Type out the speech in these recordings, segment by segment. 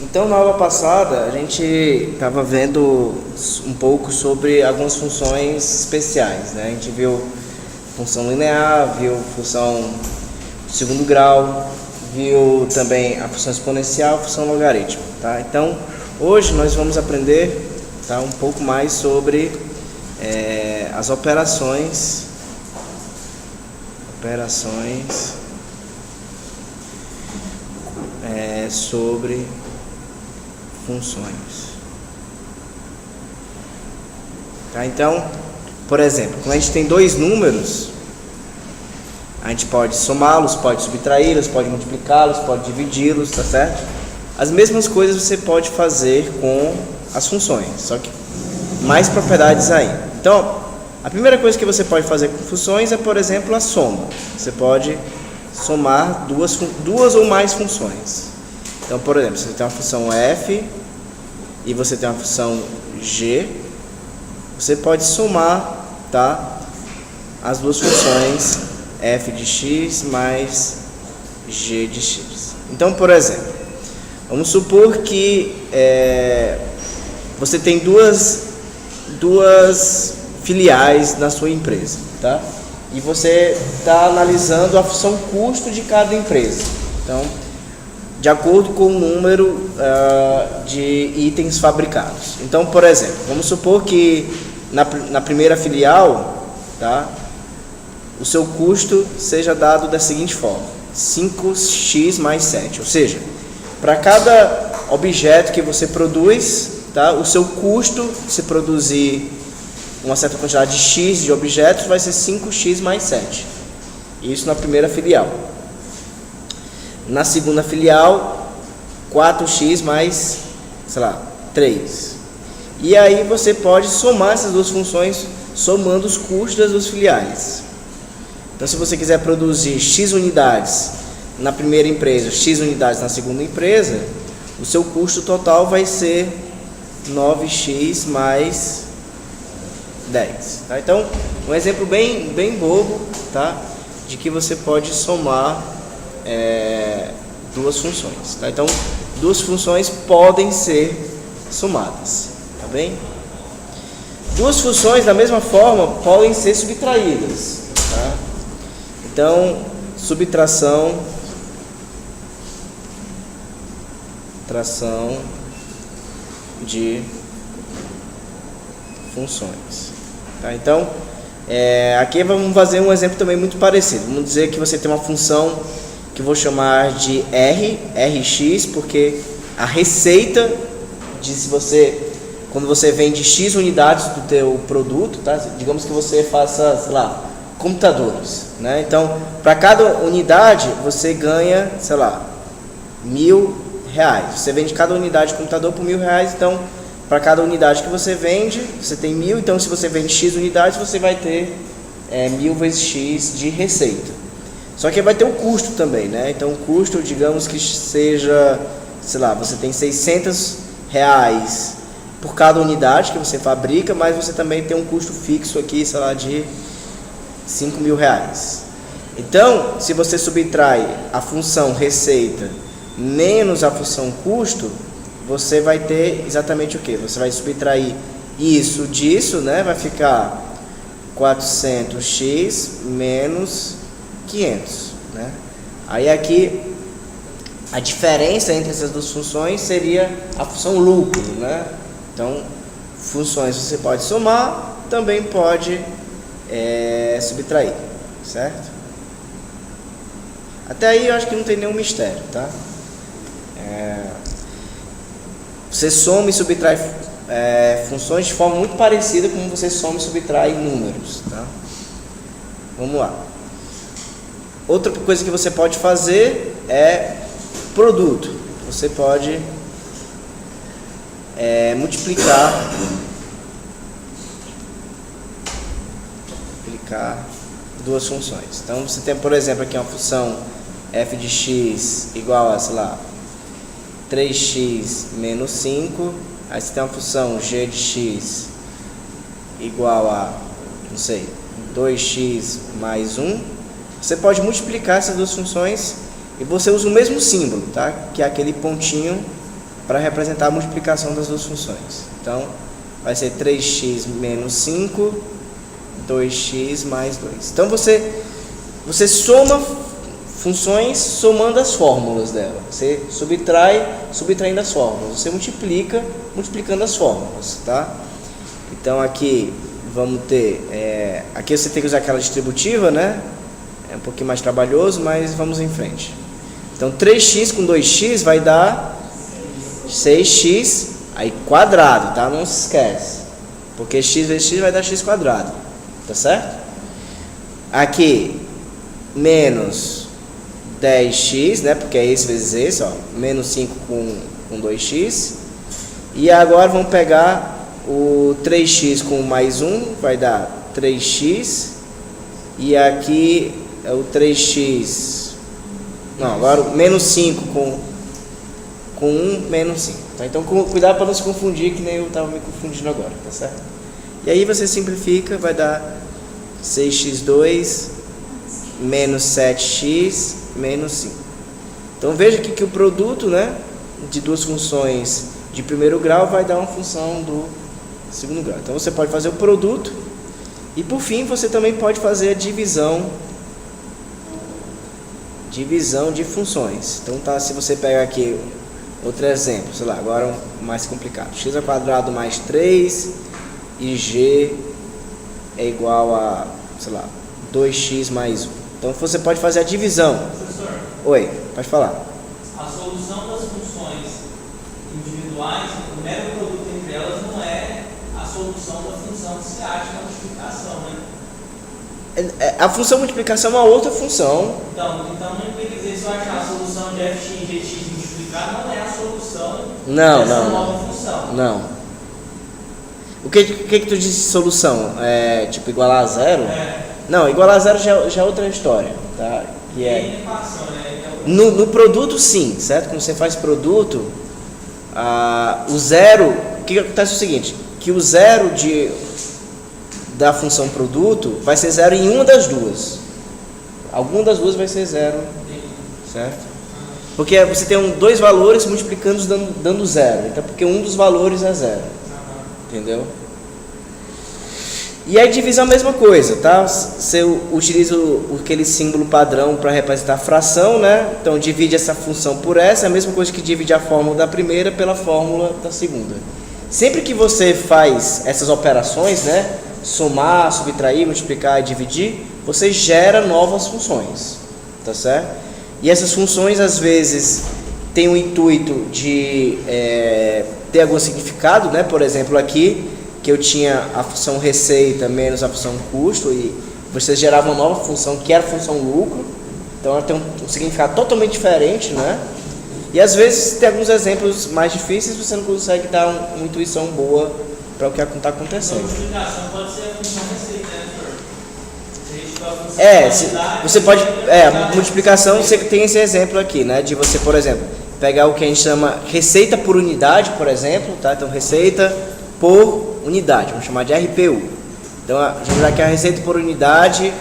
Então, na aula passada, a gente estava vendo um pouco sobre algumas funções especiais, né? A gente viu função linear, viu função de segundo grau, viu também a função exponencial, a função logarítmica, tá? Então, hoje nós vamos aprender, tá, um pouco mais sobre as operações sobre funções. Tá? Então, por exemplo, quando a gente tem dois números, a gente pode somá-los, pode subtraí-los, pode multiplicá-los, pode dividi-los, tá certo? As mesmas coisas você pode fazer com as funções, só que mais propriedades aí. Então, a primeira coisa que você pode fazer com funções é, por exemplo, a soma. Você pode somar duas ou mais funções. Então, por exemplo, você tem uma função f e você tem uma função g, você pode somar, tá, as duas funções f de x mais g de x. Então, por exemplo, vamos supor que você tem duas filiais na sua empresa, tá? E você está analisando a função custo de cada empresa. Então, de acordo com o número de itens fabricados. Então, por exemplo, vamos supor que na primeira filial, tá, o seu custo seja dado da seguinte forma: 5x mais 7. Ou seja, para cada objeto que você produz, tá, o seu custo, se produzir uma certa quantidade de x de objetos, vai ser 5x mais 7. Isso na primeira filial. Na segunda filial, 4x mais, sei lá, 3. E aí você pode somar essas duas funções, somando os custos das duas filiais. Então, se você quiser produzir x unidades na primeira empresa, x unidades na segunda empresa, o seu custo total vai ser 9x mais 10. Tá? Então, um exemplo bem bobo, tá, de que você pode somar duas funções. Tá? Então, duas funções podem ser somadas. Tá bem? Duas funções, da mesma forma, podem ser subtraídas. Tá? Então, subtração de funções. Tá? Então, aqui vamos fazer um exemplo também muito parecido. Vamos dizer que você tem uma função que eu vou chamar de rx, porque a receita de quando você vende x unidades do teu produto, tá? Digamos que você faça, sei lá, computadores, né? Então, para cada unidade você ganha, sei lá, R$1.000. Você vende cada unidade de computador por R$1.000, então para cada unidade que você vende, você tem 1.000, então se você vende x unidades, você vai ter 1.000 vezes x de receita. Só que vai ter o custo também, né? Então o custo, digamos que seja, sei lá, você tem R$600 por cada unidade que você fabrica, mas você também tem um custo fixo aqui, sei lá, de R$5.000. Então, se você subtrai a função receita menos a função custo, você vai ter exatamente o que? Você vai subtrair isso disso, né? Vai ficar 400x menos 500, né? Aí aqui a diferença entre essas duas funções seria a função lucro, né? Então, funções você pode somar, também pode subtrair, certo? Até aí eu acho que não tem nenhum mistério, tá? Você soma e subtrai funções de forma muito parecida como você soma e subtrai números, tá? Vamos lá. Outra coisa que você pode fazer é produto. Você pode multiplicar duas funções. Então você tem, por exemplo, aqui uma função f de x igual a, sei lá, 3x menos 5. Aí você tem uma função g de x igual a, não sei, 2x mais 1. Você pode multiplicar essas duas funções e você usa o mesmo símbolo, tá? Que é aquele pontinho para representar a multiplicação das duas funções. Então, vai ser 3x menos 5, 2x mais 2. Então, você soma funções somando as fórmulas dela. Você subtraindo as fórmulas. Você multiplica, multiplicando as fórmulas, tá? Então, aqui vamos ter... aqui você tem que usar aquela distributiva, né? É um pouquinho mais trabalhoso, mas vamos em frente. Então, 3x com 2x vai dar 6x, aí quadrado, tá? Não se esquece. Porque x vezes x vai dar x quadrado, tá certo? Aqui, menos 10x, né? Porque é esse vezes esse, ó. Menos 5 com 2x. E agora vamos pegar o 3x com mais 1, vai dar 3x. E aqui é o 3x... Não, agora o menos 5 com 1, menos 5. Tá? Então, cuidado para não se confundir, que nem eu estava me confundindo agora, tá certo? E aí você simplifica, vai dar 6x2 menos 7x menos 5. Então, veja aqui que o produto, né, de duas funções de primeiro grau vai dar uma função do segundo grau. Então, você pode fazer o produto e, por fim, você também pode fazer a divisão de funções. Então, tá, se você pegar aqui outro exemplo, sei lá, agora um mais complicado. X ao quadrado mais 3 e g é igual a, sei lá, 2x mais 1. Então, você pode fazer a divisão. Professor, Oi, pode falar. a solução das funções individuais, o mero produto entre elas não é a solução da função que se acha na multiplicação, né? A função multiplicação é uma outra função. Então não implica dizer se eu achar a solução de fx e gx multiplicar não é a solução dessa nova função. Não. O que tu disse solução? Tipo igualar a zero? Não, igualar a zero já é outra história, tá? Que é equação, né? no produto, sim, certo? Quando você faz produto, o zero, o que acontece é o seguinte, que o zero da função produto vai ser zero em uma das duas. Alguma das duas vai ser zero, certo? Porque você tem dois valores multiplicando dando zero. Então, porque um dos valores é zero. Entendeu? E a divisão é a mesma coisa, tá? Você utiliza aquele símbolo padrão para representar a fração, né? Então, divide essa função por essa, é a mesma coisa que divide a fórmula da primeira pela fórmula da segunda. Sempre que você faz essas operações, né? Somar, subtrair, multiplicar e dividir, você gera novas funções, tá certo? E essas funções, às vezes, têm o intuito de ter algum significado, né? Por exemplo, aqui, que eu tinha a função receita menos a função custo, e você gerava uma nova função, que era a função lucro, então ela tem um significado totalmente diferente, né? E, às vezes, tem alguns exemplos mais difíceis, você não consegue dar uma intuição boa para o que está acontecendo. A multiplicação pode ser a função receita, né? Você pode, multiplicação, você tem esse exemplo aqui, né, de você, por exemplo, pegar o que a gente chama receita por unidade, por exemplo, tá? Então, receita por unidade, vamos chamar de RPU. Então, vamos dar aqui a receita por unidade,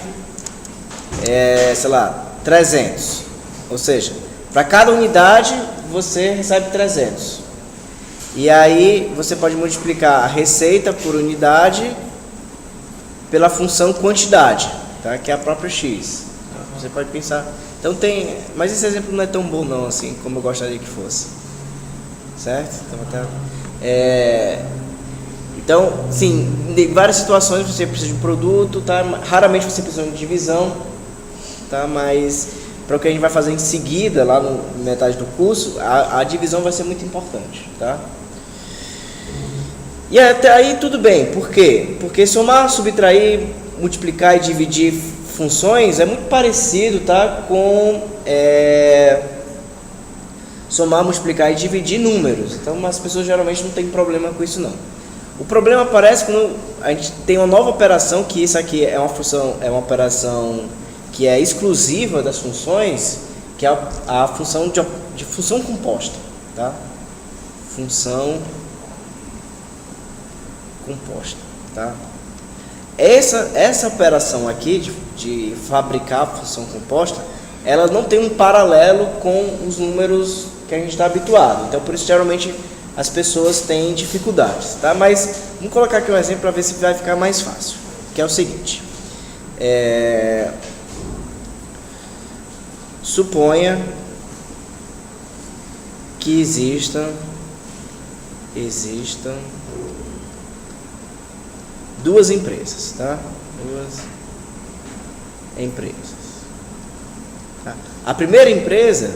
sei lá, 300. Ou seja, para cada unidade, você recebe 300. E aí, você pode multiplicar a receita por unidade pela função quantidade, tá? Que é a própria x. Você pode pensar... Então tem... Mas esse exemplo não é tão bom não, assim, como eu gostaria que fosse. Certo? Então, sim, em várias situações você precisa de um produto, tá? Raramente você precisa de divisão, tá? Mas para o que a gente vai fazer em seguida, lá no metade do curso, a divisão vai ser muito importante, tá? E até aí tudo bem. Por quê? Porque somar, subtrair, multiplicar e dividir funções é muito parecido, tá, com somar, multiplicar e dividir números. Então as pessoas geralmente não tem problema com isso não. O problema aparece quando a gente tem uma nova operação, que isso aqui é uma operação que é exclusiva das funções, que é a função de função composta, tá? Função composta, tá? Essa operação aqui de fabricar a função composta, ela não tem um paralelo com os números que a gente está habituado. Então, por isso, geralmente, as pessoas têm dificuldades, tá? Mas vamos colocar aqui um exemplo para ver se vai ficar mais fácil, que é o seguinte. Suponha que existam duas empresas, tá? Duas empresas. Tá? A primeira empresa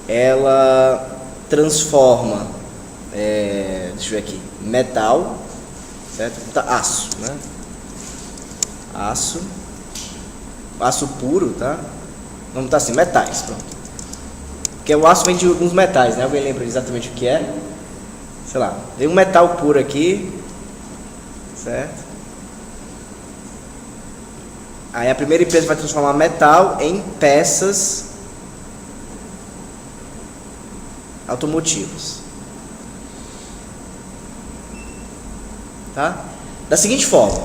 ela transforma, deixa eu ver aqui, metal, certo? Aço, né? Aço puro, tá? Vamos botar assim, metais, pronto. Porque o aço vem de alguns metais, né? Alguém lembra exatamente o que é? Sei lá, vem um metal puro aqui, certo? Aí a primeira empresa vai transformar metal em peças automotivas, tá? Da seguinte forma,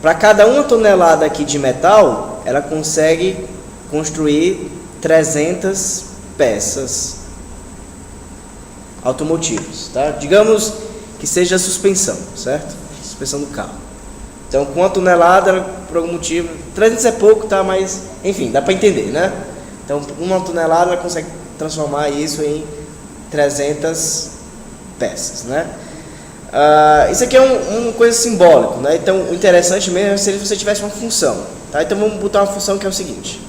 para cada 1 tonelada aqui de metal, ela consegue construir 300 peças automotivas, tá? Digamos que seja a suspensão, certo? Suspensão do carro. Então, com 1 tonelada, ela, por algum motivo, 300 é pouco, tá? Mas, enfim, dá para entender, né? Então, 1 tonelada, ela consegue transformar isso em 300 peças, né? Isso aqui é uma coisa simbólica, né? Então, o interessante mesmo seria se você tivesse uma função, tá? Então, vamos botar uma função que é o seguinte: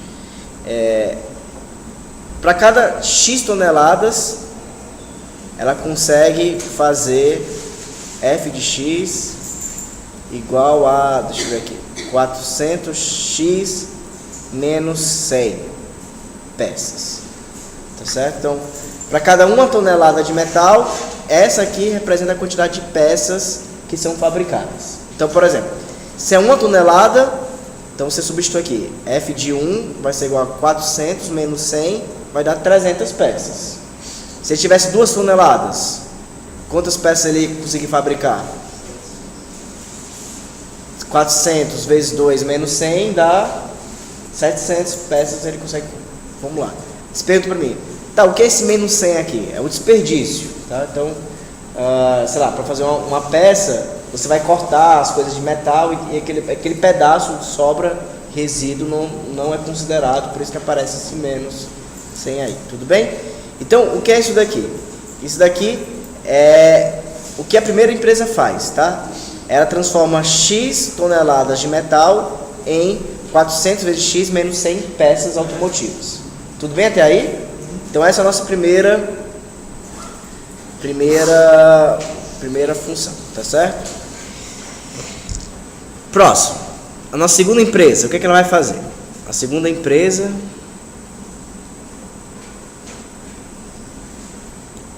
para cada X toneladas, ela consegue fazer f de x igual a, deixa eu ver aqui, 400x menos 100 peças, tá certo? Então, para cada 1 tonelada de metal, essa aqui representa a quantidade de peças que são fabricadas. Então, por exemplo, se é 1 tonelada, então você substitui aqui, f de 1 vai ser igual a 400 menos 100, vai dar 300 peças. Se ele tivesse 2 toneladas, quantas peças ele conseguir fabricar? 400 vezes 2 menos 100 dá 700 peças, ele consegue. Vamos lá. Você pergunta para mim, tá, o que é esse menos 100 aqui? É o desperdício, tá? Então, sei lá, para fazer uma peça, você vai cortar as coisas de metal e aquele pedaço sobra, resíduo, não é considerado, por isso que aparece esse menos 100 aí, tudo bem? Então, o que é isso daqui? Isso daqui é o que a primeira empresa faz, tá? Ela transforma X toneladas de metal em 400 vezes X menos 100 peças automotivas. Tudo bem até aí? Então, essa é a nossa primeira função, tá certo? Próximo, a nossa segunda empresa, o que ela vai fazer? A segunda empresa,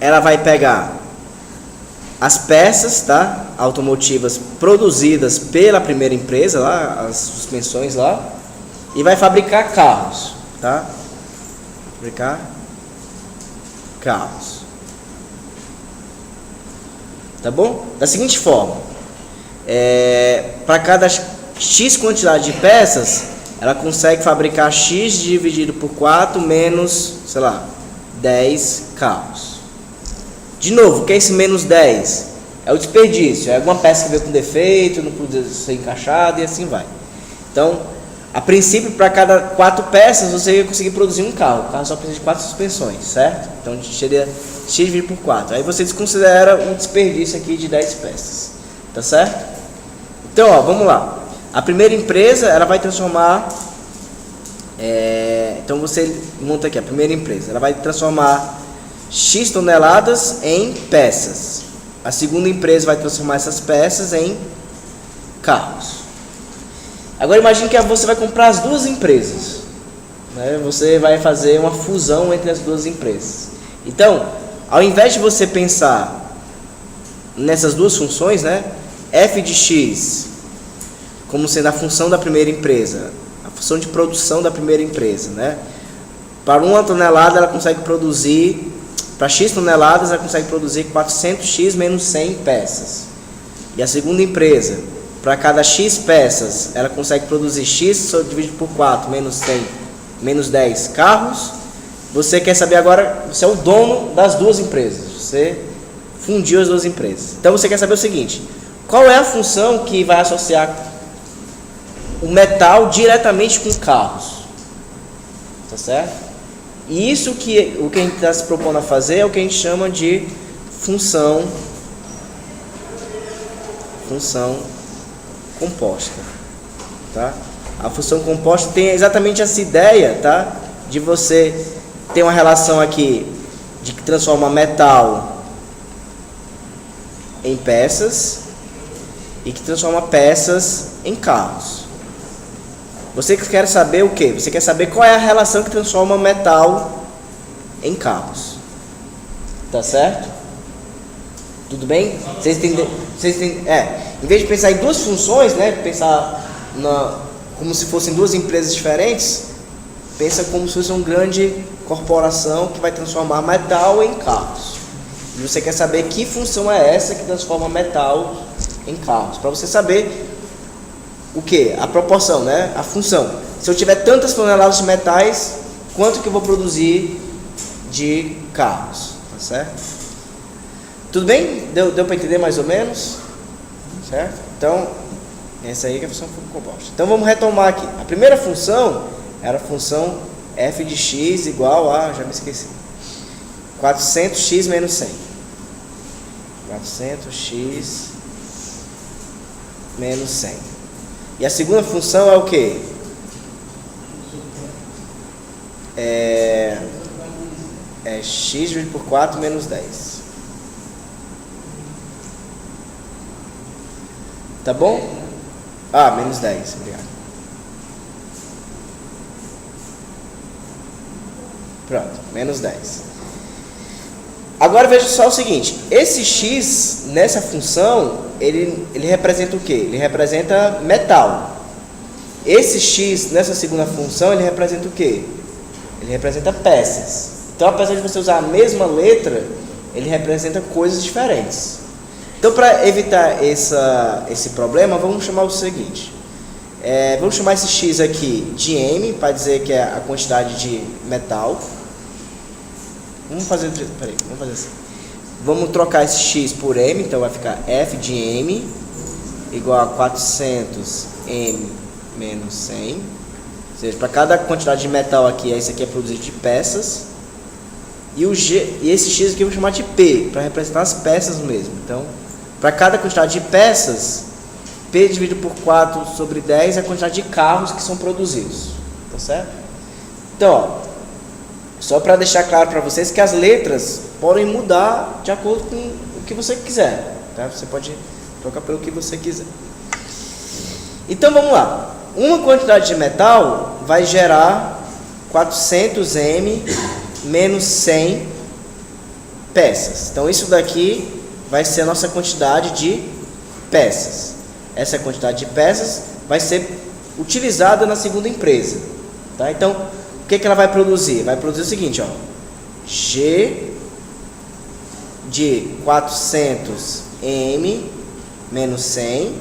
ela vai pegar as peças, tá, automotivas produzidas pela primeira empresa, lá, as suspensões lá, e vai fabricar carros, tá? Fabricar carros. Tá bom? Da seguinte forma, para cada X quantidade de peças, ela consegue fabricar X dividido por 4 menos, sei lá, 10 carros. De novo, o que é esse menos 10? É o desperdício, é alguma peça que veio com defeito, não pôde ser encaixada e assim vai. Então, a princípio, para cada 4 peças, você ia conseguir produzir um carro. O carro só precisa de 4 suspensões, certo? Então, seria X dividido por 4. Aí você desconsidera um desperdício aqui de 10 peças, tá certo? Então, ó, vamos lá. A primeira empresa, ela vai transformar... então, você monta aqui a primeira empresa. Ela vai transformar X toneladas em peças. A segunda empresa vai transformar essas peças em carros. Agora imagine que você vai comprar as duas empresas, né? Você vai fazer uma fusão entre as duas empresas. Então, ao invés de você pensar nessas duas funções, né, f de x como sendo a função da primeira empresa, a função de produção da primeira empresa, né? Para 1 tonelada ela consegue produzir, para x toneladas ela consegue produzir 400x menos 100 peças. E a segunda empresa, para cada X peças, ela consegue produzir X dividido por 4, menos 100, menos 10 carros. Você quer saber agora, você é o dono das duas empresas, você fundiu as duas empresas. Então você quer saber o seguinte, qual é a função que vai associar o metal diretamente com carros? Tá certo? E isso que o que a gente está se propondo a fazer é o que a gente chama de função composta, tá? A função composta tem exatamente essa ideia, tá? De você ter uma relação aqui de que transforma metal em peças e que transforma peças em carros. Você quer saber o quê? Você quer saber qual é a relação que transforma metal em carros. Tá certo? Tudo bem? Vocês entendem? Em vez de pensar em duas funções, né? Pensar como se fossem duas empresas diferentes, pensa como se fosse uma grande corporação que vai transformar metal em carros. E você quer saber que função é essa que transforma metal em carros. Para você saber o que? A proporção, né? A função. Se eu tiver tantas toneladas de metais, quanto que eu vou produzir de carros? Tá certo? Tudo bem? Deu para entender mais ou menos? Certo? Então, essa aí que é a função composta. Então vamos retomar aqui. A primeira função era a função f de x igual a, já me esqueci, 400x menos 100. 400x menos 100. E a segunda função é o que? É x dividido por 4 menos 10. Tá bom? Menos 10, obrigado. Pronto, menos 10. Agora veja só o seguinte, esse x nessa função, ele representa o quê? Ele representa metal. Esse x nessa segunda função, ele representa o quê? Ele representa peças. Então, apesar de você usar a mesma letra, ele representa coisas diferentes. Então, para evitar esse problema, vamos chamar o seguinte. Vamos chamar esse x aqui de m, para dizer que é a quantidade de metal. Vamos fazer assim. Vamos trocar esse x por m, então vai ficar f de m igual a 400m menos 100. Ou seja, para cada quantidade de metal aqui, esse aqui é produzido de peças. E esse x aqui eu vou chamar de p, para representar as peças mesmo. Então, para cada quantidade de peças, p dividido por 4 sobre 10 é a quantidade de carros que são produzidos. Tá certo? Então, ó, só para deixar claro para vocês que as letras podem mudar de acordo com o que você quiser. Tá? Você pode trocar pelo que você quiser. Então, vamos lá. Uma quantidade de metal vai gerar 400m menos 100 peças. Então, isso daqui vai ser a nossa quantidade de peças. Essa quantidade de peças vai ser utilizada na segunda empresa. Tá? Então, o que ela vai produzir? Vai produzir o seguinte, ó, G de 400m menos 100.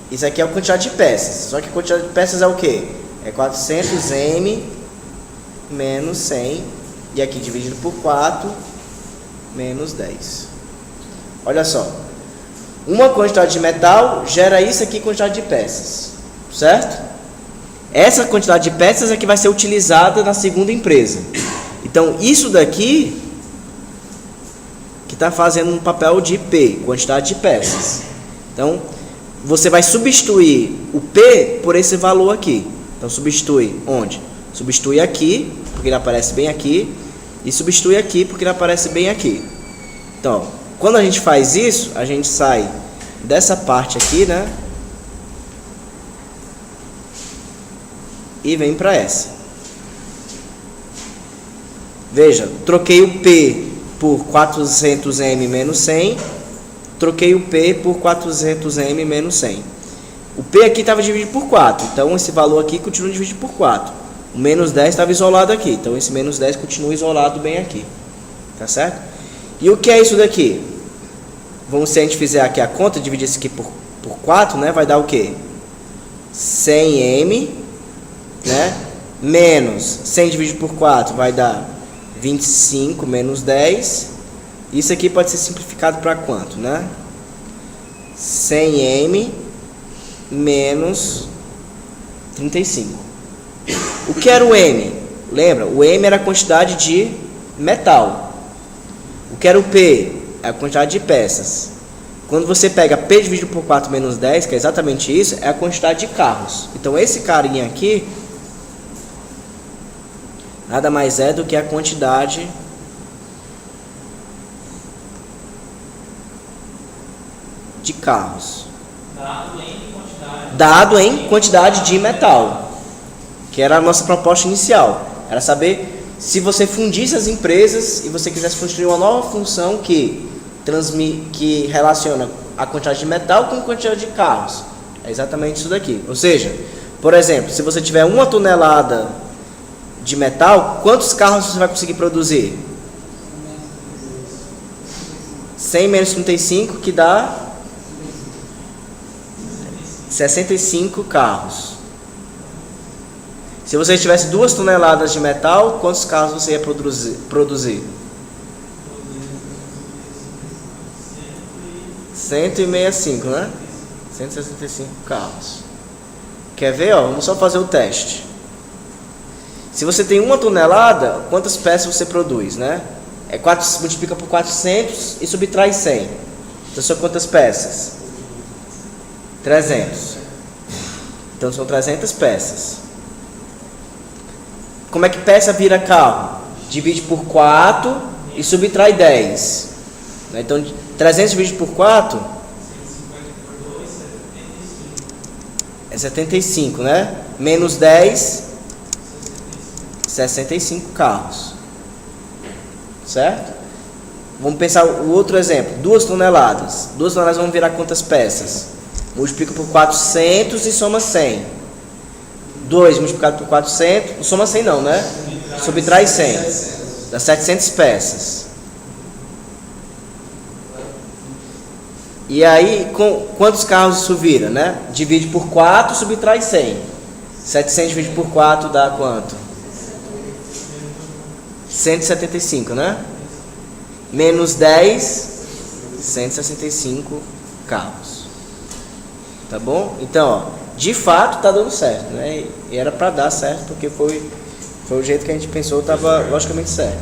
Isso aqui é a quantidade de peças. Só que a quantidade de peças é o quê? É 400m menos 100. E aqui dividido por 4 menos 10. Olha só. Uma quantidade de metal gera isso aqui, quantidade de peças. Certo? Essa quantidade de peças é que vai ser utilizada na segunda empresa. Então, isso daqui que está fazendo um papel de P, quantidade de peças. Então, você vai substituir o P por esse valor aqui. Então, substitui onde? Substitui aqui, porque ele aparece bem aqui. E substitui aqui, porque ele aparece bem aqui. Então, quando a gente faz isso, a gente sai dessa parte aqui, né? E vem para essa. Veja, troquei o P por 400m menos 100. Troquei o P por 400m menos 100. O P aqui estava dividido por 4. Então, esse valor aqui continua dividido por 4. O menos 10 estava isolado aqui. Então, esse menos 10 continua isolado bem aqui. Tá certo? E o que é isso daqui? se a gente fizer aqui a conta, dividir isso aqui por 4, né? Vai dar o quê? 100m, né? Menos 100 dividido por 4 vai dar 25 menos 10. Isso aqui pode ser simplificado para quanto, né? 100m menos 35. O que era o M? Lembra? O M era a quantidade de metal. O que era o P? É a quantidade de peças. Quando você pega P dividido por 4 menos 10, que é exatamente isso, é a quantidade de carros. Então esse carinha aqui nada mais é do que a quantidade de carros. Dado em quantidade de metal, que era a nossa proposta inicial. Era saber se você fundisse as empresas e você quisesse construir uma nova função que relaciona a quantidade de metal com a quantidade de carros. É exatamente isso daqui. Ou seja, por exemplo, se você tiver 1 tonelada de metal, quantos carros você vai conseguir produzir? 100 menos 35, que dá 65 carros. Se você tivesse 2 toneladas de metal, quantos carros você ia produzir? 165, né? 165 carros. Quer ver? Ó, vamos só fazer o teste. Se você tem 1 tonelada, quantas peças você produz, né? Multiplica por 400 e subtrai 100. Então são quantas peças? 300. Então são 300 peças. Como é que peça vira carro? Divide por 4 e subtrai 10. Então 300 dividido por 4 é 75, né? Menos 10, 65 carros. Certo? Vamos pensar o outro exemplo. 2 toneladas. 2 toneladas vão virar quantas peças? Multiplica por 400 e soma 100. 2 multiplicado por 400, soma 100 não, né? Subtrai 100. Dá 700 peças. E aí, quantos carros isso vira, né? Divide por 4, subtrai 100. 700 dividido por 4 dá quanto? 175, né? Menos 10, 165 carros. Tá bom? Então, ó, de fato tá dando certo, né? E era para dar certo, porque foi o jeito que a gente pensou, estava logicamente certo.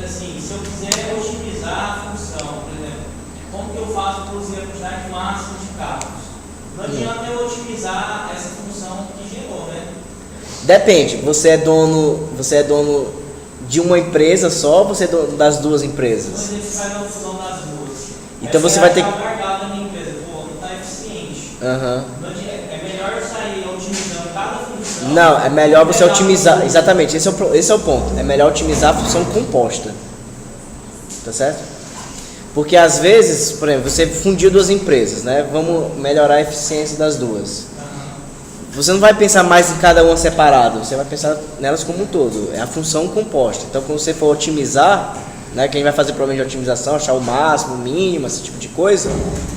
Assim, se eu quiser otimizar a função, por exemplo, como que eu faço para produzir a quantidade máxima de carros? Não adianta eu otimizar essa função que gerou, né? Depende, você é dono de uma empresa só, ou você é dono das duas empresas? Mas ele faz a fusão das duas. Então você vai ter que... gargalo da minha empresa, pô, não está eficiente. É melhor eu sair otimizando cada função. Não, é melhor você otimizar, exatamente, esse é o ponto. É melhor otimizar a função composta. Tá certo? Porque às vezes, por exemplo, você fundiu duas empresas, né? Vamos melhorar a eficiência das duas. Você não vai pensar mais em cada uma separado, você vai pensar nelas como um todo. É a função composta. Então, quando você for otimizar, né, quem vai fazer problema de otimização, achar o máximo, o mínimo, esse tipo de coisa,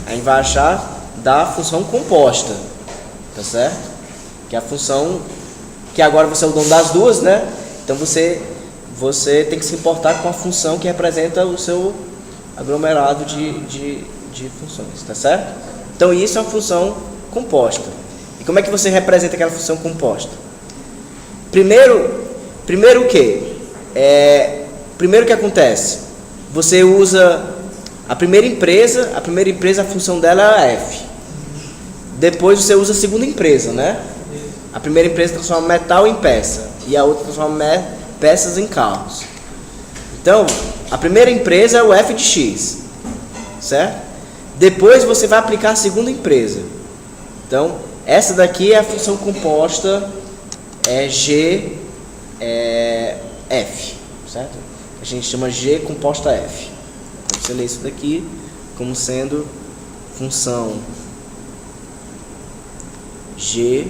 a gente vai achar da função composta, tá certo? Que é a função que agora você é o dono das duas, né? Então você tem que se importar com a função que representa o seu aglomerado de funções, tá certo? Então isso é uma função composta. E como é que você representa aquela função composta? Primeiro o quê? Primeiro o que acontece? Você usa a primeira empresa, a função dela é a F. Depois você usa a segunda empresa, né? A primeira empresa transforma metal em peça e a outra transforma peças em carros. Então, a primeira empresa é o F de X, certo? Depois você vai aplicar a segunda empresa. Então, essa daqui é a função composta G F, certo? A gente chama G composta F. Então, você lê isso daqui como sendo função G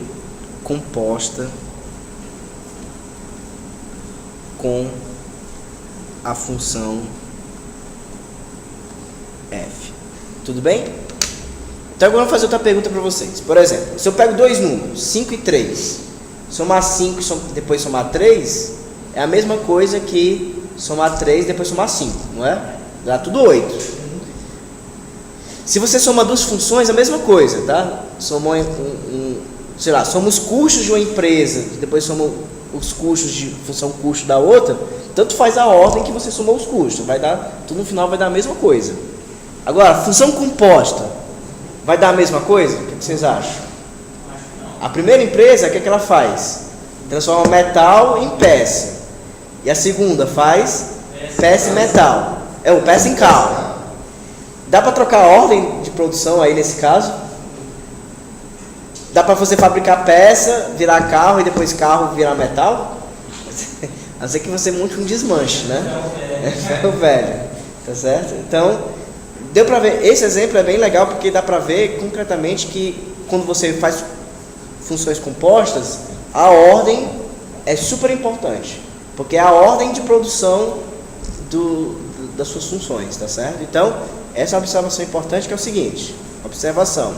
composta com a função F. Tudo bem? Então agora eu vou fazer outra pergunta para vocês. Por exemplo, se eu pego dois números, 5 e 3, somar 5 e depois somar 3, é a mesma coisa que somar 3 e depois somar 5, não é? Dá tudo 8. Se você soma duas funções, é a mesma coisa, tá? Soma sei lá, soma os custos de uma empresa, depois soma os custos de função custo da outra, tanto faz a ordem que você somou os custos, vai dar, tudo no final vai dar a mesma coisa. Agora, função composta, vai dar a mesma coisa? O que vocês acham? A primeira empresa, o que ela faz? Transforma metal em peça. E a segunda faz peça em metal. Ou peça em carro. Dá para trocar a ordem de produção aí nesse caso? Dá para você fabricar peça, virar carro e depois carro virar metal? A não ser que você monte um desmanche, né? É ferro velho. Tá certo? Então, deu para ver. Esse exemplo é bem legal porque dá para ver concretamente que quando você faz funções compostas, a ordem é super importante. Porque é a ordem de produção das suas funções, tá certo? Então, essa é uma observação importante que é o seguinte, observação,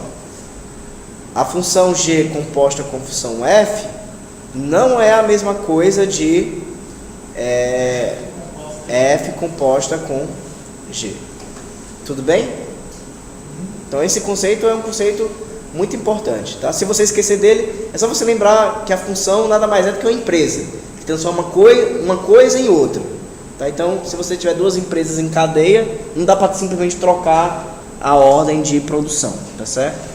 a função G composta com função F não é a mesma coisa de F composta com G. Tudo bem? Então esse conceito é um conceito muito importante, tá? Se você esquecer dele, é só você lembrar que a função nada mais é do que uma empresa, que transforma uma coisa em outra. Tá? Então, se você tiver duas empresas em cadeia, não dá para simplesmente trocar a ordem de produção, tá certo?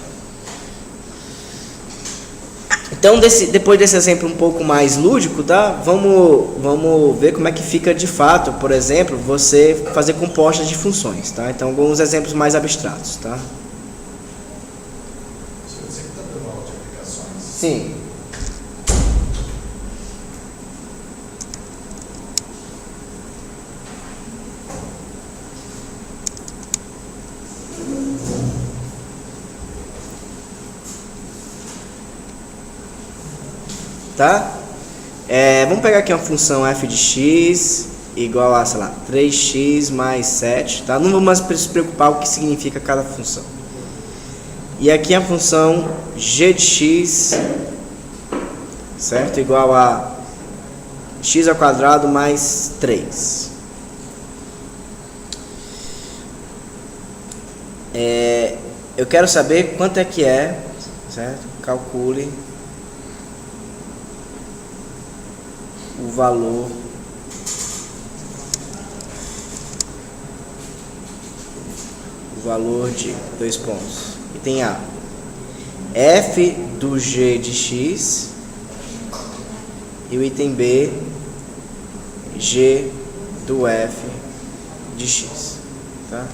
Então, depois desse exemplo um pouco mais lúdico, tá? Vamos ver como é que fica de fato, por exemplo, você fazer compostas de funções, tá? Então, alguns exemplos mais abstratos, tá? Você está dando aula de aplicações? Sim. Tá? Vamos pegar aqui uma função f de x igual a, sei lá, 3x mais 7, tá? Não vamos mais se preocupar o que significa cada função. E aqui a função g de x, certo? Igual a x ao quadrado mais 3. Eu quero saber quanto é que é, certo? Calcule o valor de 2 pontos. Item A, f do g de x, e o item B, g do f de x, tá?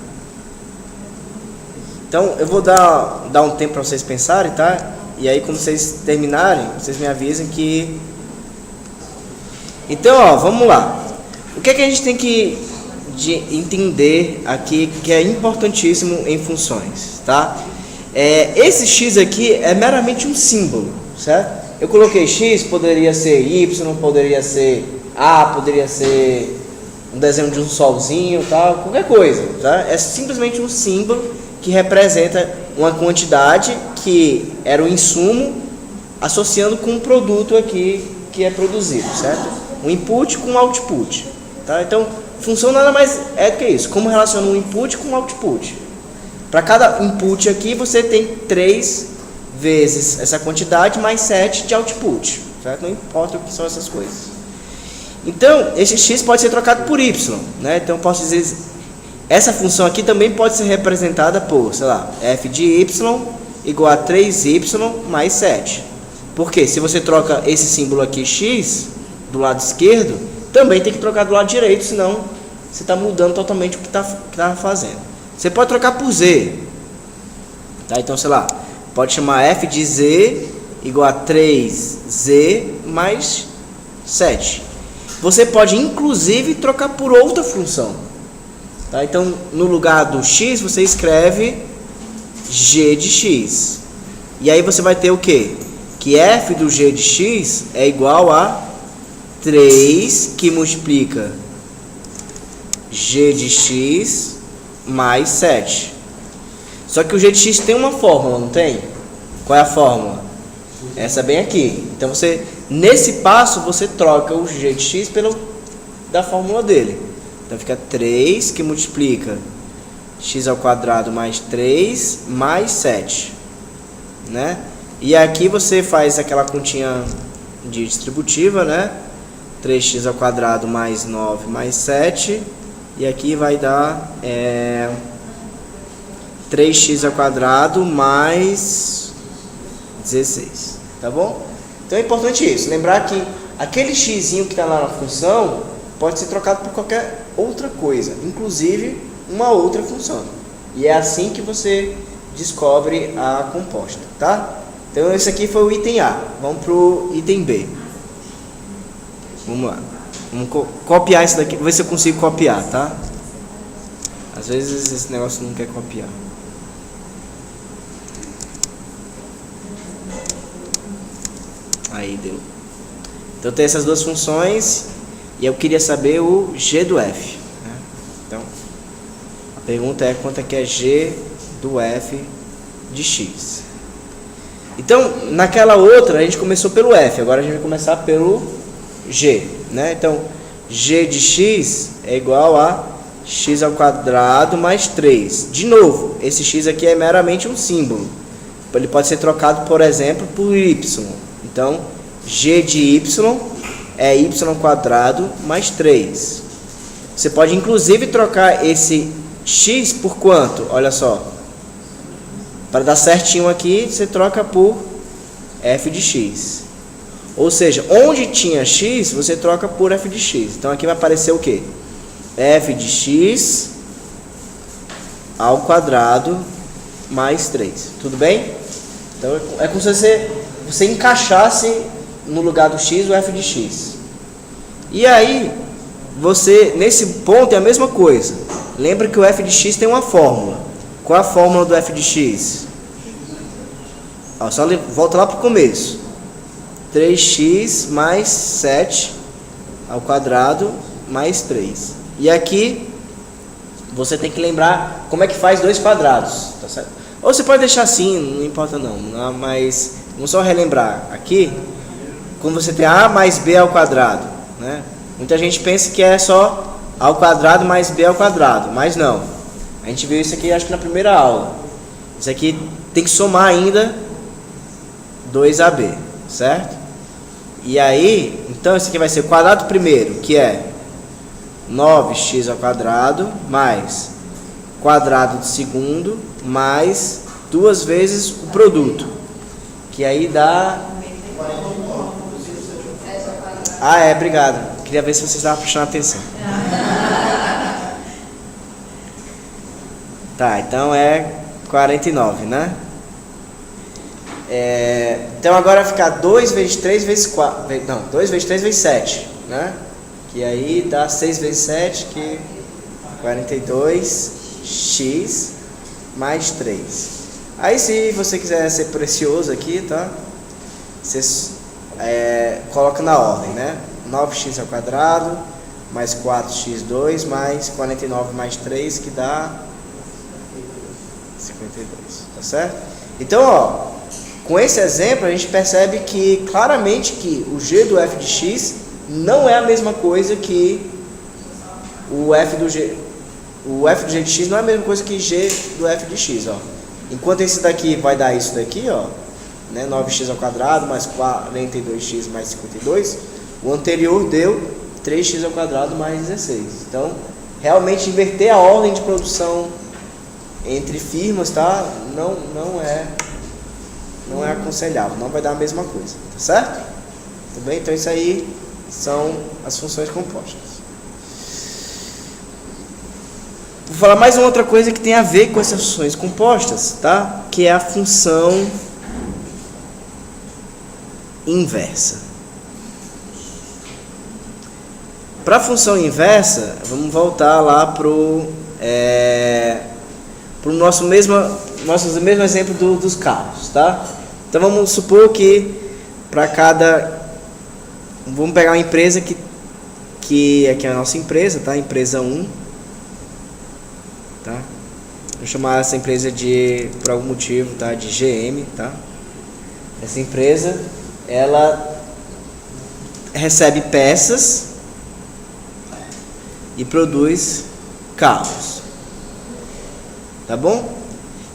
Então eu vou dar um tempo para vocês pensarem, tá? E aí quando vocês terminarem, vocês me avisem que... Então, ó, vamos lá. O que é que a gente tem que entender aqui que é importantíssimo em funções, tá? Esse x aqui é meramente um símbolo, certo? Eu coloquei x, poderia ser y, poderia ser a, poderia ser um desenho de um solzinho, tal, qualquer coisa, tá? É simplesmente um símbolo que representa uma quantidade que era o insumo associando com um produto aqui que é produzido, certo? Um input com um output, tá? Então, função nada mais é do que isso. Como relaciona um input com um output? Para cada input aqui, você tem 3 vezes essa quantidade mais 7 de output, certo? Não importa o que são essas coisas. Então, esse x pode ser trocado por y, né? Então, eu posso dizer, essa função aqui também pode ser representada por, sei lá, f de y igual a 3y mais 7. Porque se você troca esse símbolo aqui, x, do lado esquerdo, também tem que trocar do lado direito, senão você está mudando totalmente o que está fazendo. Você pode trocar por z, tá? Então, sei lá, pode chamar f de z igual a 3z mais 7. Você pode, inclusive, trocar por outra função, tá? Então, no lugar do x, você escreve g de x. E aí você vai ter o quê? Que f do g de x é igual a 3 que multiplica g de x mais 7. Só que o g de x tem uma fórmula, não tem? Qual é a fórmula? Essa bem aqui. Então você, nesse passo, você troca o g de x pelo da fórmula dele. Então fica 3 que multiplica x ao quadrado mais 3 mais 7, né? E aqui você faz aquela continha de distributiva, né? 3x ao quadrado mais 9 mais 7. E aqui vai dar 3x ao quadrado mais 16. Tá bom? Então é importante isso. Lembrar que aquele x que está lá na função pode ser trocado por qualquer outra coisa, inclusive uma outra função. E é assim que você descobre a composta, tá? Então esse aqui foi o item A. Vamos para o item B. Vamos lá. Vamos copiar isso daqui. Vou ver se eu consigo copiar, tá? Às vezes esse negócio não quer copiar. Aí deu. Então tem essas duas funções. E eu queria saber o g do f, né? Então a pergunta é quanto é que é g do f de x. Então naquela outra a gente começou pelo f. Agora a gente vai começar pelo g, né? Então g de x é igual a x ao quadrado mais 3. De novo, esse x aqui é meramente um símbolo. Ele pode ser trocado, por exemplo, por y. Então g de y é y quadrado mais 3. Você pode inclusive trocar esse x por quanto? Olha só. Para dar certinho aqui, você troca por f de x. Ou seja, onde tinha x, você troca por f de x. Então aqui vai aparecer o quê? F de x ao quadrado mais 3. Tudo bem? Então é como se você encaixasse no lugar do x o f de x. E aí, você, nesse ponto é a mesma coisa. Lembra que o f de x tem uma fórmula. Qual é a fórmula do f de x? Ó, só volta lá para o começo. 3x mais 7 ao quadrado mais 3. E aqui, você tem que lembrar como é que faz 2 quadrados. Tá certo? Ou você pode deixar assim, não importa não. Mas vamos só relembrar. Aqui, quando você tem a mais b ao quadrado, né? Muita gente pensa que é só a ao quadrado mais b ao quadrado, mas não. A gente viu isso aqui, acho que na primeira aula. Isso aqui tem que somar ainda 2ab, certo? E aí, então isso aqui vai ser o quadrado primeiro, que é 9x ao quadrado, mais quadrado do segundo, mais 2 vezes o produto, que aí dá... Ah, obrigado. Queria ver se vocês estavam prestando atenção. Tá, então é 49, né? Então agora vai ficar 2 vezes 3 vezes 4. Não, 2 vezes 3 vezes 7, né? Que aí dá 6 vezes 7, que 42x mais 3. Aí se você quiser ser precioso aqui, tá? Você coloca na ordem, né? 9x ao quadrado, mais 4x2, mais 49 mais 3, que dá 52, tá certo? Então, ó, com esse exemplo a gente percebe que claramente que o g do f de x não é a mesma coisa que o f do g de x não é a mesma coisa que g do f de x, ó. Enquanto esse daqui vai dar isso daqui, ó, né, 9x ao quadrado mais 42x mais 52, o anterior deu 3x ao quadrado mais 16. Então, realmente inverter a ordem de produção entre firmas, tá? Não é aconselhável, não vai dar a mesma coisa, tá certo? Tudo bem? Então isso aí são as funções compostas. Vou falar mais uma outra coisa que tem a ver com essas funções compostas, tá? Que é a função inversa. Para a função inversa, vamos voltar lá para o nosso mesmo exemplo dos carros, tá? Então vamos supor que para cada... Vamos pegar uma empresa que aqui é a nossa empresa, tá? Empresa 1, tá? vou chamar essa empresa de, por algum motivo, tá? De GM, tá? Essa empresa, ela recebe peças e produz carros, tá bom?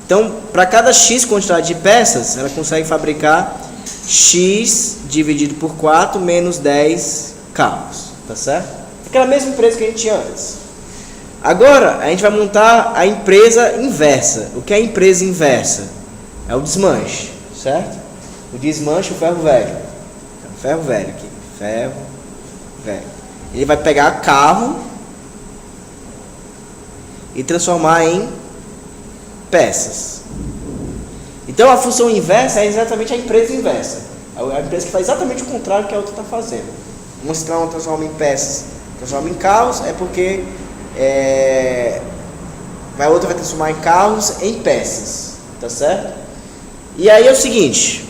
Então, para cada X quantidade de peças, ela consegue fabricar X dividido por 4 menos 10 carros, tá certo? Aquela mesma empresa que a gente tinha antes. Agora, a gente vai montar a empresa inversa. O que é a empresa inversa? É o desmanche, certo? O desmanche, o ferro velho. Ferro velho aqui. Ferro velho. Ele vai pegar carro e transformar em peças. Então, a função inversa é exatamente a empresa inversa. A empresa que faz exatamente o contrário que a outra está fazendo. Uma se transforma em peças, transforma em carros, é porque a outra vai transformar em carros em peças, tá certo? E aí é o seguinte,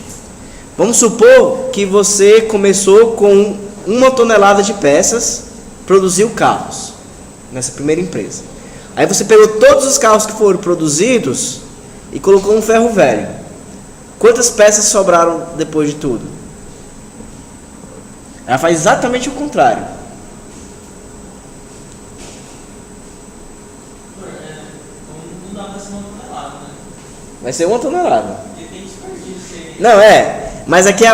vamos supor que você começou com 1 tonelada de peças, produziu carros nessa primeira empresa. Aí você pegou todos os carros que foram produzidos e colocou um ferro velho. Quantas peças sobraram depois de tudo? Ela faz exatamente o contrário. Não dá pra ser 1 tonelada, né? Vai ser 1 tonelada. Porque tem desperdício aí. Não, mas aqui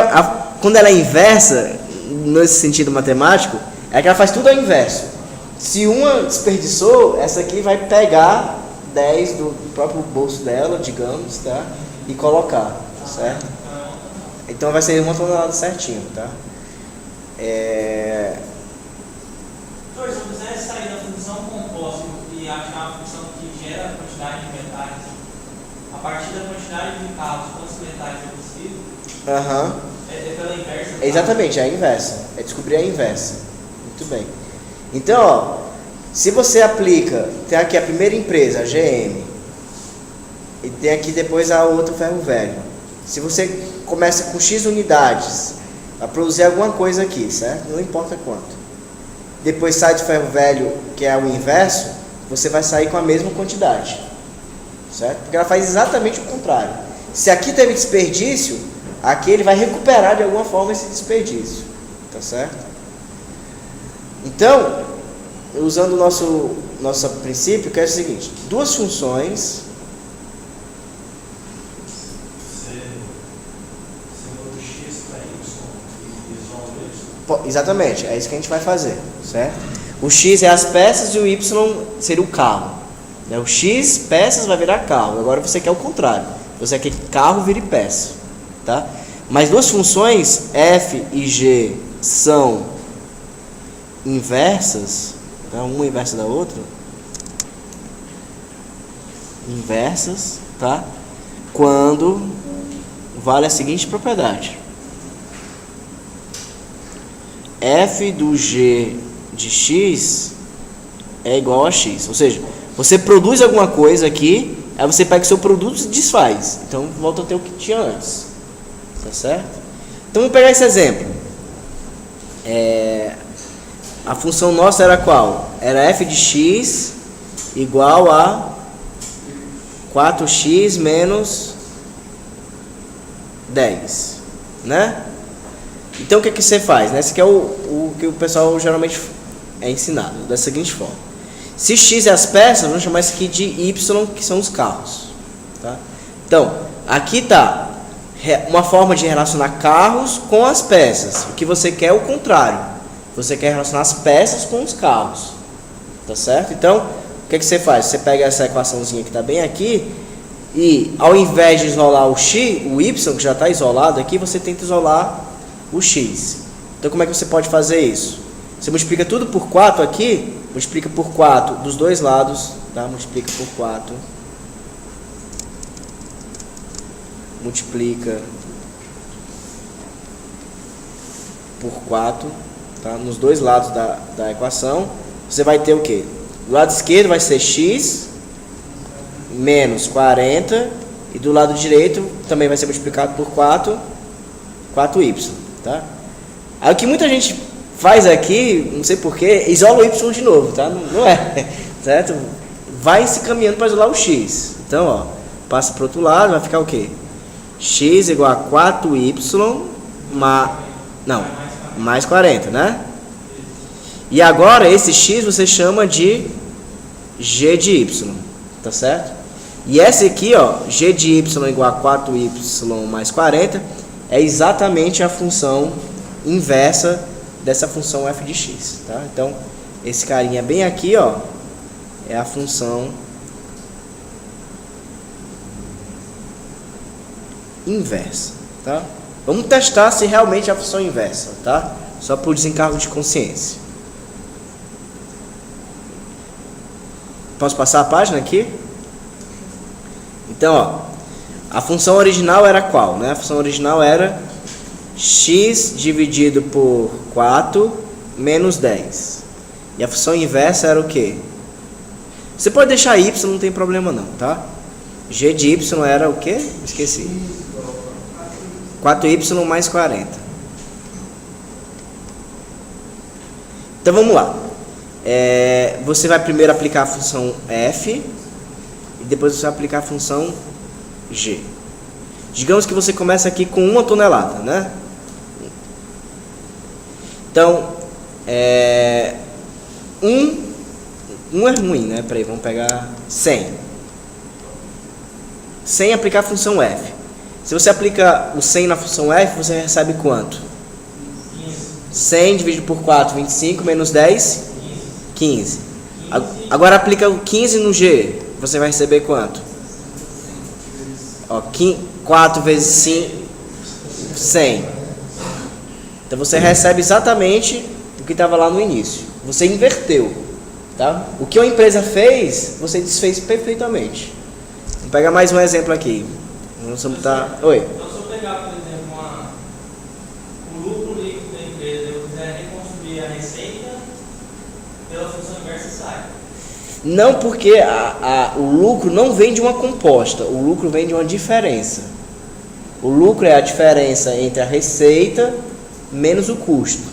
quando ela é inversa, nesse sentido matemático, é que ela faz tudo ao inverso. Se uma desperdiçou, essa aqui vai pegar 10 do próprio bolso dela, digamos, tá? E colocar, certo? Então vai ser 1 tonelada certinho, tá? Professor, se eu quiser sair da função composta e achar a função que gera a quantidade de metais, a partir da quantidade de carros, quantos metais eu preciso? Aham. É pela inversa? Exatamente, é a inversa. É descobrir a inversa. Muito bem. Então, ó, se você aplica, tem aqui a primeira empresa, a GM, e tem aqui depois a outra ferro velho. Se você começa com X unidades a produzir alguma coisa aqui, certo? Não importa quanto. Depois sai do ferro velho, que é o inverso, você vai sair com a mesma quantidade, certo? Porque ela faz exatamente o contrário. Se aqui teve desperdício, aqui ele vai recuperar de alguma forma esse desperdício, tá certo? Então, usando o nosso princípio, que é o seguinte: duas funções. Exatamente, é isso que a gente vai fazer, certo? O X é as peças e o Y seria o carro. O X, peças, vai virar carro. Agora você quer o contrário. Você quer que carro vire peça, tá? Mas duas funções, F e G, são inversas, tá? Uma inversa da outra. Inversas, tá? Quando vale a seguinte propriedade: F do G de X é igual a X. Ou seja, você produz alguma coisa aqui, aí você pega o seu produto e desfaz. Então volta a ter o que tinha antes. Tá certo? Então vamos pegar esse exemplo. A função nossa era qual? Era F de X igual a 4x menos 10, né? Então o que você faz, né? Esse aqui é o que o pessoal geralmente é ensinado, da seguinte forma: se x é as peças, vamos chamar isso aqui de y, que são os carros, tá? Então, aqui está uma forma de relacionar carros com as peças. O que você quer é o contrário. Você quer relacionar as peças com os carros, tá certo? Então, o que você faz? Você pega essa equaçãozinha que está bem aqui e, ao invés de isolar o x, o y, que já está isolado aqui, você tenta isolar o x. Então, como é que você pode fazer isso? Você multiplica tudo por 4 aqui, multiplica por 4 dos dois lados, tá? Multiplica por 4. Multiplica por 4, tá? Nos dois lados da equação. Você vai ter o quê? Do lado esquerdo vai ser x menos 40, e do lado direito também vai ser multiplicado por 4y, tá? Aí o que muita gente faz aqui, não sei porquê, isola o y de novo, tá? Não é, certo? vai se caminhando para isolar o x. Então, ó, passa para o outro lado, vai ficar o quê? X igual a 4y mais 40, né? E agora esse x você chama de g de y, tá certo? E essa aqui, ó, g de y igual a 4y mais 40, é exatamente a função inversa dessa função f de x, tá? Então, esse carinha bem aqui, ó, é a função inversa, tá? Vamos testar se realmente é a função inversa, tá? Só por desencargo de consciência. Posso passar a página aqui? Então, ó, a função original era qual, né? A função original era x dividido por 4 menos 10. E a função inversa era o quê? Você pode deixar y, não tem problema não, tá? G de y era o quê? Esqueci. 4y mais 40. Então vamos lá. Você vai primeiro aplicar a função f e depois você vai aplicar a função g. Digamos que você começa aqui com 1 tonelada, né? Então, 1 é ruim, né? Peraí, vamos pegar 100. 100 aplicar a função f. Se você aplica o 100 na função f, você recebe quanto? 100 dividido por 4, 25, menos 10, 15. Agora aplica o 15 no g, você vai receber quanto? Ó, 4 vezes 5, 100. Então você recebe exatamente o que estava lá no início. Você inverteu, tá? O que a empresa fez, você desfez perfeitamente. Vamos pegar mais um exemplo aqui. Vamos botar... Oi. Então, se eu pegar, por exemplo, o lucro líquido da empresa e eu quiser reconstruir a receita, pela função inversa sai. Não, porque o lucro não vem de uma composta, o lucro vem de uma diferença. O lucro é a diferença entre a receita menos o custo.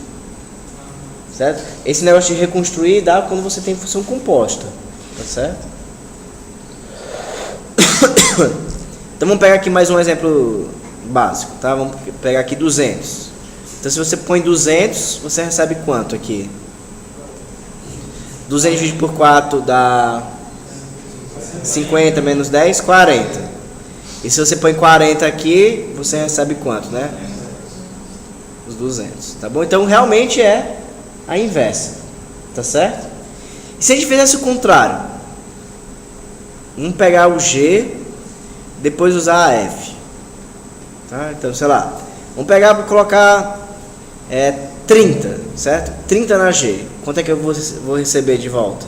Certo? Esse negócio de reconstruir dá quando você tem função composta. Tá certo? Então vamos pegar aqui mais um exemplo básico, tá? Vamos pegar aqui 200. Então se você põe 200, você recebe quanto aqui? 200 dividido por 4 dá 50 menos 10, 40. E se você põe 40 aqui, você recebe quanto, né? Os 200, tá bom? Então realmente é a inversa, tá certo? E se a gente fizesse o contrário? Vamos pegar o G, depois usar a F, tá? Então, sei lá, vamos pegar para colocar 30, certo? 30 na G, quanto é que eu vou receber de volta?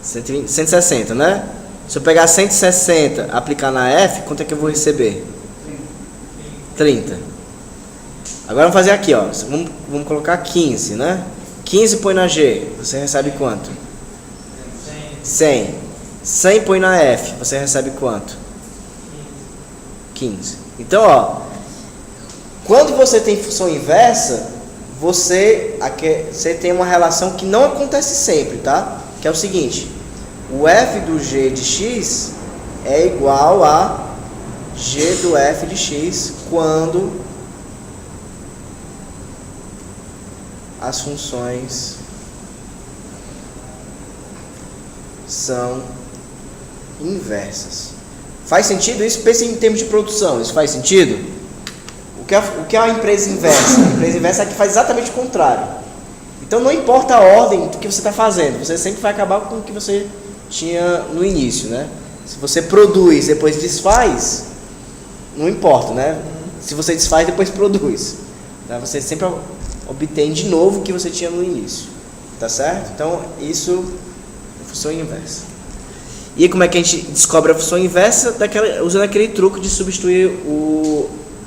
160, né? Se eu pegar 160, aplicar na F, quanto é que eu vou receber? 30. Agora vamos fazer aqui, ó. Vamos colocar 15, né? 15 põe na G, você recebe quanto? 100. 100 põe na F, você recebe quanto? 15. Então, ó, quando você tem função inversa, você tem uma relação que não acontece sempre, tá? Que é o seguinte: o f do g de x é igual a g do f de x quando as funções são inversas. Faz sentido isso? Pense em termos de produção. Isso faz sentido? O que é a empresa inversa? A empresa inversa é que faz exatamente o contrário. Então não importa a ordem do que você está fazendo, você sempre vai acabar com o que você tinha no início, né? Se você produz depois desfaz, não importa, né? Se você desfaz depois produz, tá? Você sempre obtém de novo o que você tinha no início, tá certo? Então isso é função inversa. E como é que a gente descobre a função inversa? Usando aquele truque de substituir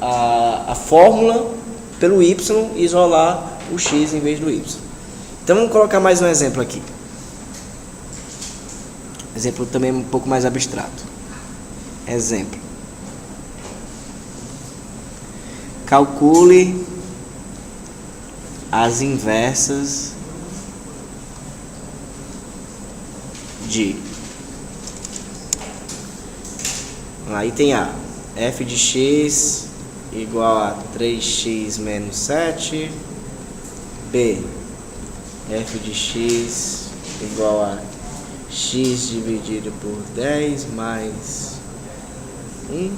a fórmula pelo y e isolar o x em vez do y. Então vamos colocar mais um exemplo aqui. Exemplo também um pouco mais abstrato. Exemplo. Calcule as inversas de. Aí tem A, f de x igual a 3x menos 7. B, f de x igual a x dividido por 10 mais 1.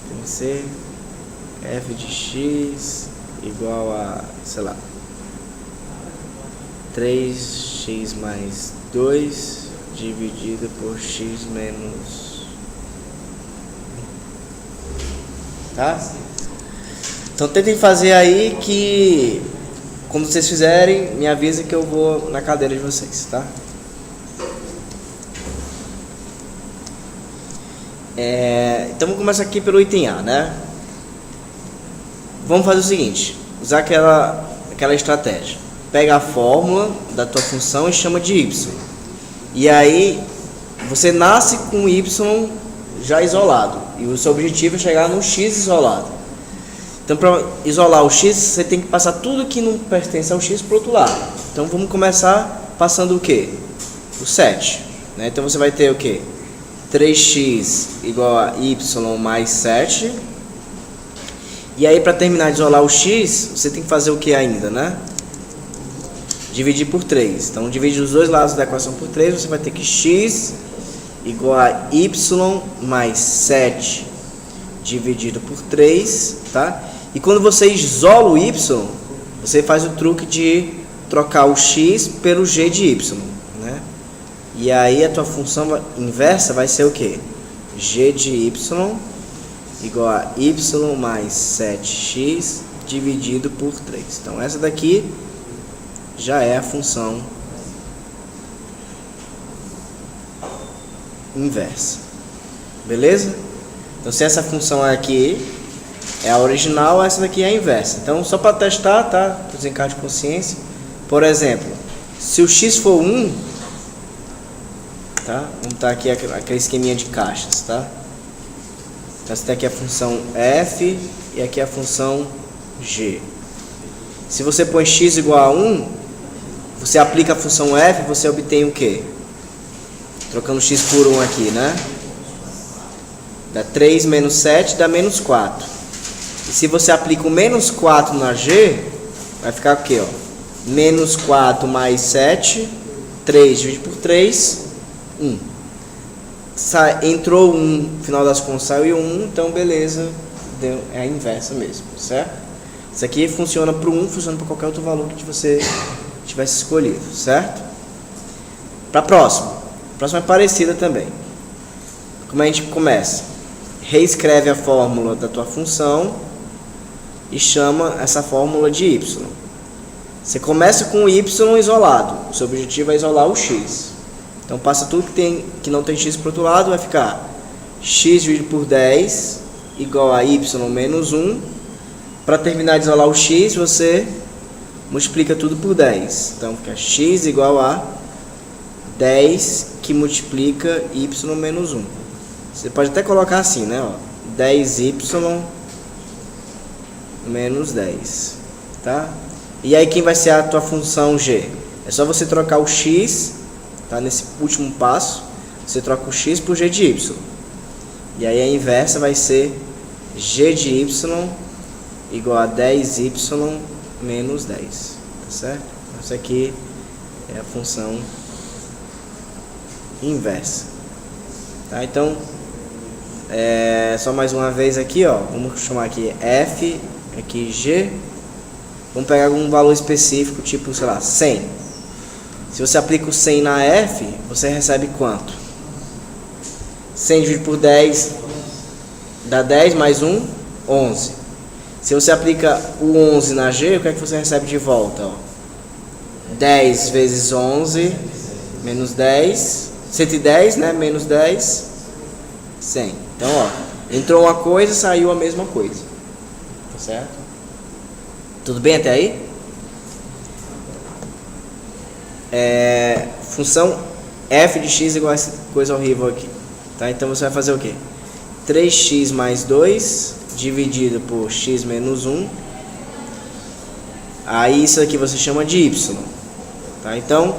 Tem C, f de x igual a, sei lá, 3x mais 2 dividido por x menos 1. Tá? Então tentem fazer aí que, quando vocês fizerem, me avisa que eu vou na cadeira de vocês, tá? Então vamos começar aqui pelo item A, né? Vamos fazer o seguinte, usar aquela estratégia. Pega a fórmula da tua função e chama de y. E aí, você nasce com y já isolado. E o seu objetivo é chegar no x isolado. Então, para isolar o x, você tem que passar tudo que não pertence ao x para o outro lado. Então, vamos começar passando o quê? O 7. Né? Então, você vai ter o quê? 3x igual a y mais 7. E aí, para terminar de isolar o x, você tem que fazer o que ainda, né? Dividir por 3. Então, divide os dois lados da equação por 3, você vai ter que x igual a y mais 7 dividido por 3, tá? E quando você isola o y, você faz o truque de trocar o x pelo g de y, né? E aí a tua função inversa vai ser o quê? G de y igual a y mais 7x dividido por 3. Então essa daqui já é a função inversa. Beleza? Então se essa função aqui é a original, essa daqui é a inversa. Então só para testar, tá? Desencargo de consciência. Por exemplo, se o x for 1, tá? Vamos botar aqui aquele esqueminha de caixas, tá? Então essa daqui é a função f e aqui é a função g. Se você põe x igual a 1, você aplica a função f, você obtém o quê? Trocando x por 1 aqui, né? Dá 3 menos 7, dá menos 4. E se você aplica o menos 4 na g, vai ficar o quê? Ó? Menos 4 mais 7, 3 dividido por 3, 1. Entrou 1, no final das contas saiu 1, então beleza, é a inversa mesmo, certo? Isso aqui funciona para o 1, funciona para qualquer outro valor que você tivesse escolhido, certo? Para a próxima. A próxima é parecida também. Como a gente começa? Reescreve a fórmula da tua função e chama essa fórmula de y. Você começa com o y isolado. O seu objetivo é isolar o x. Então passa tudo que não tem x para o outro lado, vai ficar x dividido por 10 igual a y menos 1. Para terminar de isolar o x, você multiplica tudo por 10. Então fica x igual a 10 que multiplica y menos 1. Você pode até colocar assim, né? Ó, 10y menos 10. Tá? E aí quem vai ser a tua função g? É só você trocar o x, tá? Nesse último passo, você troca o x por g de y. E aí a inversa vai ser g de y igual a 10y menos 10, tá certo? Essa aqui é a função inversa, tá? Então, só mais uma vez aqui, ó, vamos chamar aqui f, aqui g, vamos pegar algum valor específico, tipo, sei lá, 100. Se você aplica o 100 na f, você recebe quanto? 100 dividido por 10 dá 10 mais 1, 11. Se você aplica o 11 na g, o que é que você recebe de volta? Ó? 10 vezes 11, menos 10, 110, né? Menos 10, 100. Então, ó, entrou uma coisa, saiu a mesma coisa. Tá certo? Tudo bem até aí? Função f de x igual a essa coisa horrível aqui. Tá? Então, você vai fazer o quê? 3x mais 2 dividido por x menos 1 Aí isso aqui você chama de y. Tá? Então,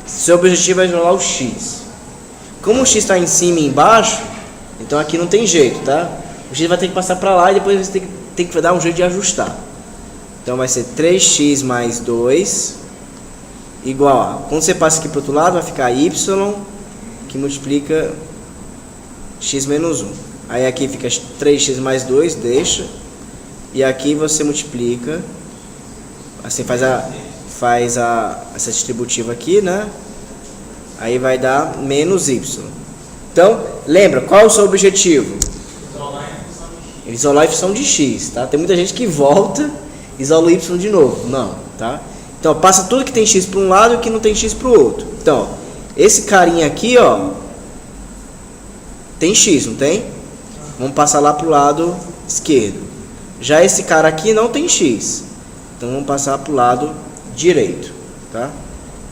seu objetivo é isolar o x. Como o x está em cima e embaixo, então aqui não tem jeito, tá? O x vai ter que passar para lá e depois você tem que dar um jeito de ajustar. Então vai ser 3x mais 2 igual a... Quando você passa aqui para o outro lado, vai ficar y que multiplica x menos 1. Aí aqui fica 3x mais 2, deixa. E aqui você multiplica, assim faz essa distributiva aqui, né? Aí vai dar menos y. Então, lembra, qual é o seu objetivo? Isolar em função de x, tá? Tem muita gente que volta e isola o y de novo. Não, tá? Então, passa tudo que tem x para um lado e que não tem x para o outro. Então, esse carinha aqui, ó, tem x, não tem? Vamos passar lá para o lado esquerdo. Já esse cara aqui não tem x. Então, vamos passar para o lado direito, tá?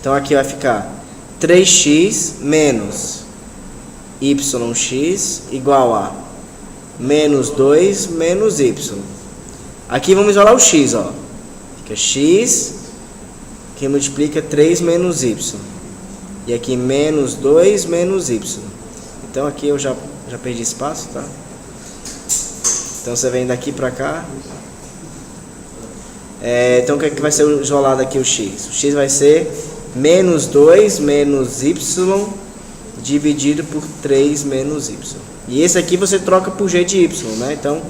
Então, aqui vai ficar 3x menos yx igual a menos 2 menos y. Aqui vamos isolar o x, ó. Fica x que multiplica 3 menos y. E aqui menos 2 menos y. Então aqui eu já perdi espaço, tá? Então você vem daqui pra cá. Então o que é que vai ser isolado aqui o x? O x vai ser menos 2 menos y dividido por 3 menos y. E esse aqui você troca por g de y, né? Então,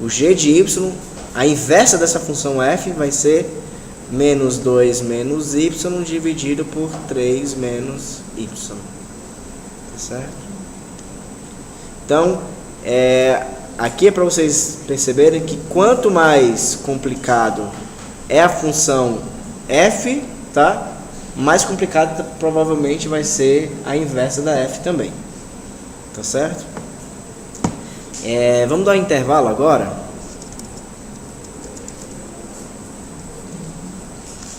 o g de y, a inversa dessa função f vai ser menos 2 menos y dividido por 3 menos y. Tá certo? Então, aqui é para vocês perceberem que quanto mais complicado é a função f, tá? Mais complicado provavelmente vai ser a inversa da f também. Tá certo? Vamos dar um intervalo agora.